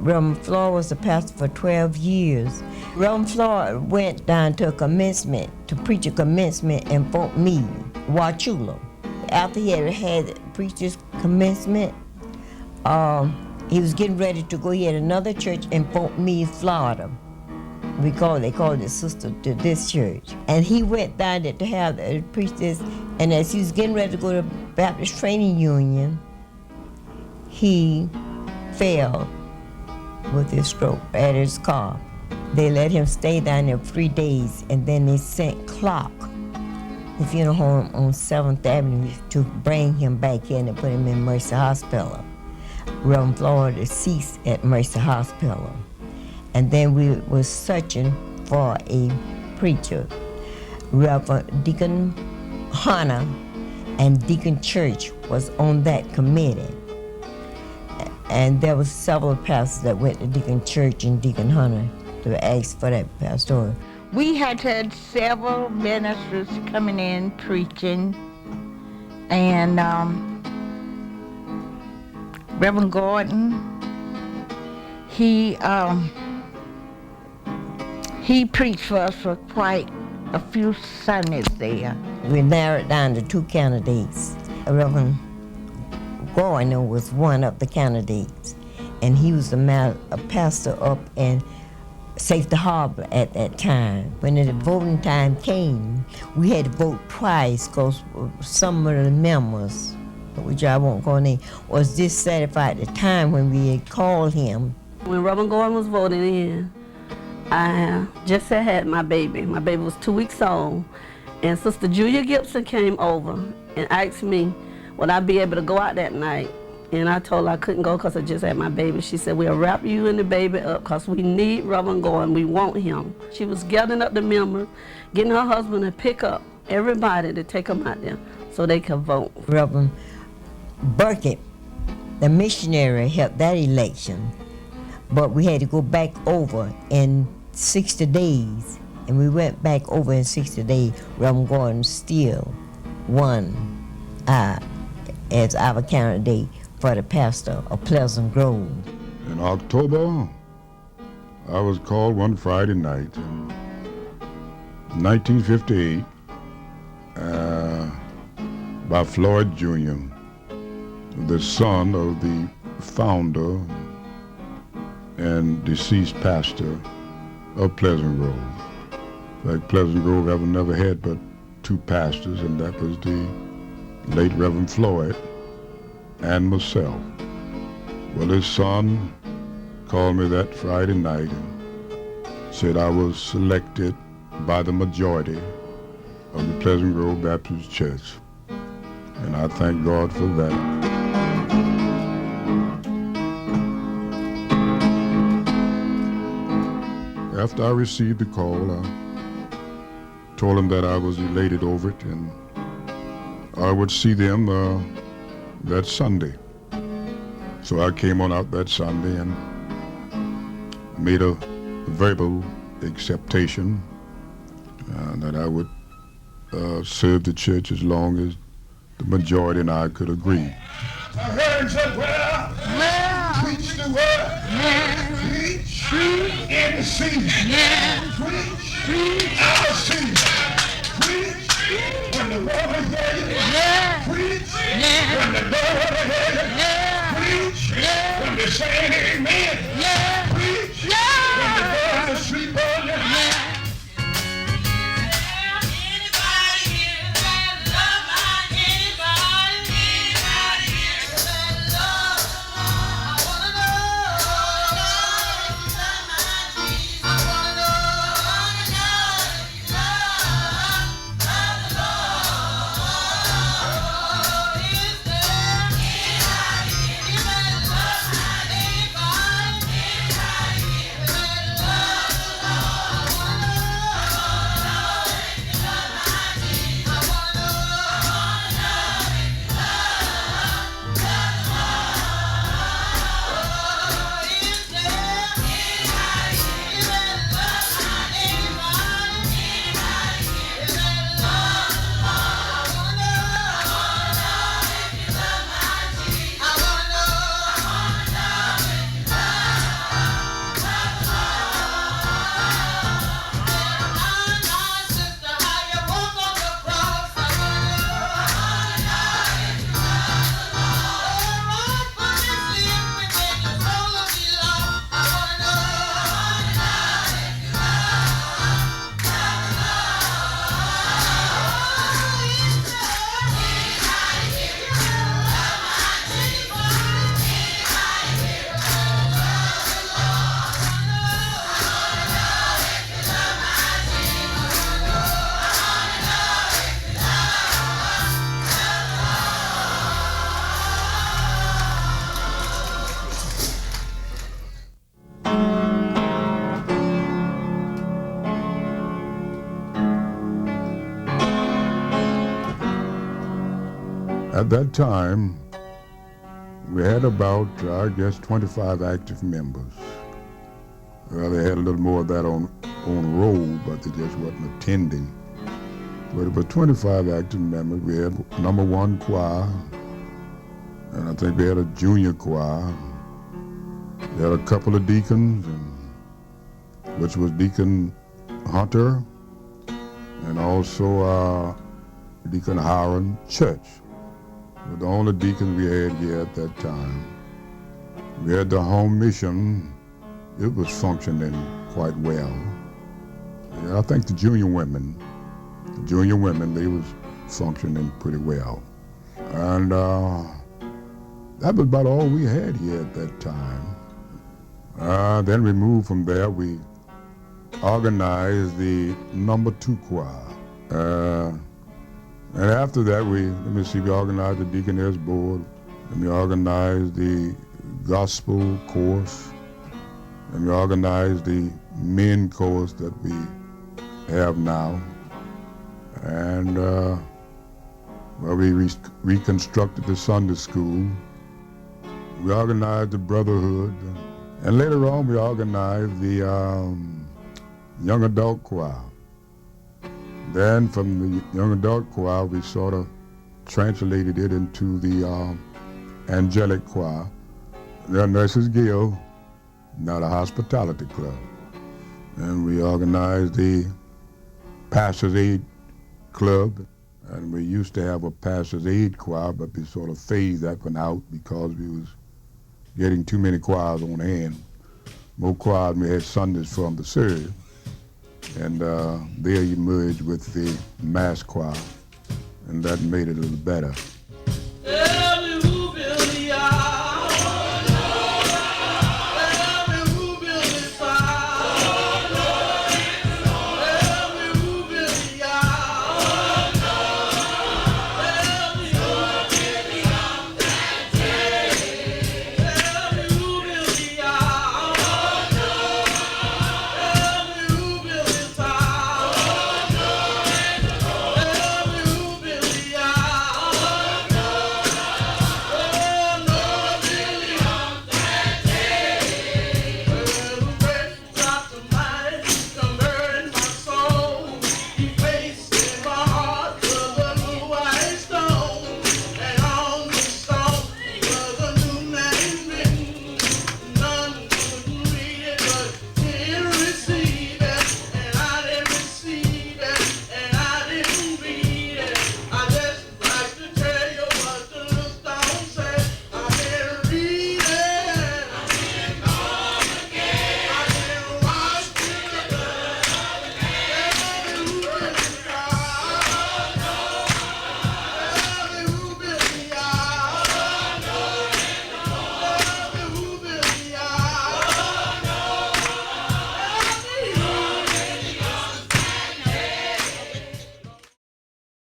Reverend Floyd was the pastor for 12 years. Reverend Floyd went down to a commencement, to preach a commencement in Fort Meade, Wauchula. After he had preached his commencement, he was getting ready to go. He had another church in Fort Meade, Florida. They called his sister to this church. And he went down there to preach this. And as he was getting ready to go to Baptist Training Union, he fell with his stroke at his car. They let him stay down there 3 days, and then they sent Clark, the funeral home on 7th Avenue, to bring him back in and put him in Mercy Hospital. Reverend Floyd deceased at Mercy Hospital. And then we were searching for a preacher. Reverend Deacon Hunter and Deacon Church was on that committee. And there were several pastors that went to Deacon Church and Deacon Hunter to ask for that pastoral. We had several ministers coming in preaching, and Reverend Gordon, he preached for us for quite a few Sundays there. We narrowed down to 2 candidates. Reverend Gordon was one of the candidates, and he was a pastor up in Safety Harbor at that time. When the voting time came, we had to vote twice because some of the members, which I won't call name, was dissatisfied at the time when we had called him. When Reverend Gordon was voting in, I just had my baby. My baby was 2 weeks old, and Sister Julia Gibson came over and asked me would I be able to go out that night. And I told her I couldn't go because I just had my baby. She said, we'll wrap you and the baby up because we need Reverend Gordon. We want him. She was gathering up the members, getting her husband to pick up everybody to take them out there so they could vote. Reverend Burkett, the missionary, helped that election, but we had to go back over in 60 days. And we went back over in 60 days. Reverend Gordon still won as our candidate for the pastor of Pleasant Grove. In October, I was called one Friday night in 1958 by Floyd Jr., the son of the founder and deceased pastor of Pleasant Grove. In fact, Pleasant Grove have never had but 2 pastors, and that was the late Reverend Floyd and myself. Well, his son called me that Friday night and said I was selected by the majority of the Pleasant Grove Baptist Church. And I thank God for that. After I received the call, I told him that I was elated over it and I would see them that Sunday. So I came on out that Sunday and made a verbal acceptation that I would serve the church as long as the majority and I could agree. I heard him say, well, preach the word, preach in the season, preach out of season, preach when the Lord is there, preach when the Lord is there, preach when they're saying amen, preach when the Lord is asleep on you. At that time, we had about, I guess, 25 active members. Well, they had a little more of that on roll, but they just wasn't attending. But it was 25 active members. We had #1 choir, and I think we had a junior choir. We had a couple of deacons, which was Deacon Hunter, and also Deacon Harrell Church. Were the only deacons we had here at that time. We had the home mission. It was functioning quite well. Yeah, I think the junior women, they was functioning pretty well. And that was about all we had here at that time. Then we moved from there. We organized the #2 choir. And after that, we organized the Deaconess Board, and we organized the Gospel Course, and we organized the Men Course that we have now. And we reconstructed the Sunday School. We organized the Brotherhood, and later on we organized the Young Adult Choir. Then from the Young Adult Choir, we sort of translated it into the Angelic Choir. The Nurses Guild, now the Hospitality Club. And we organized the Pastor's Aid Club, and we used to have a Pastor's Aid Choir, but we sort of phased that one out because we was getting too many choirs on hand. More choirs than we had Sundays from the service. And there you merged with the mass choir, and that made it a little better.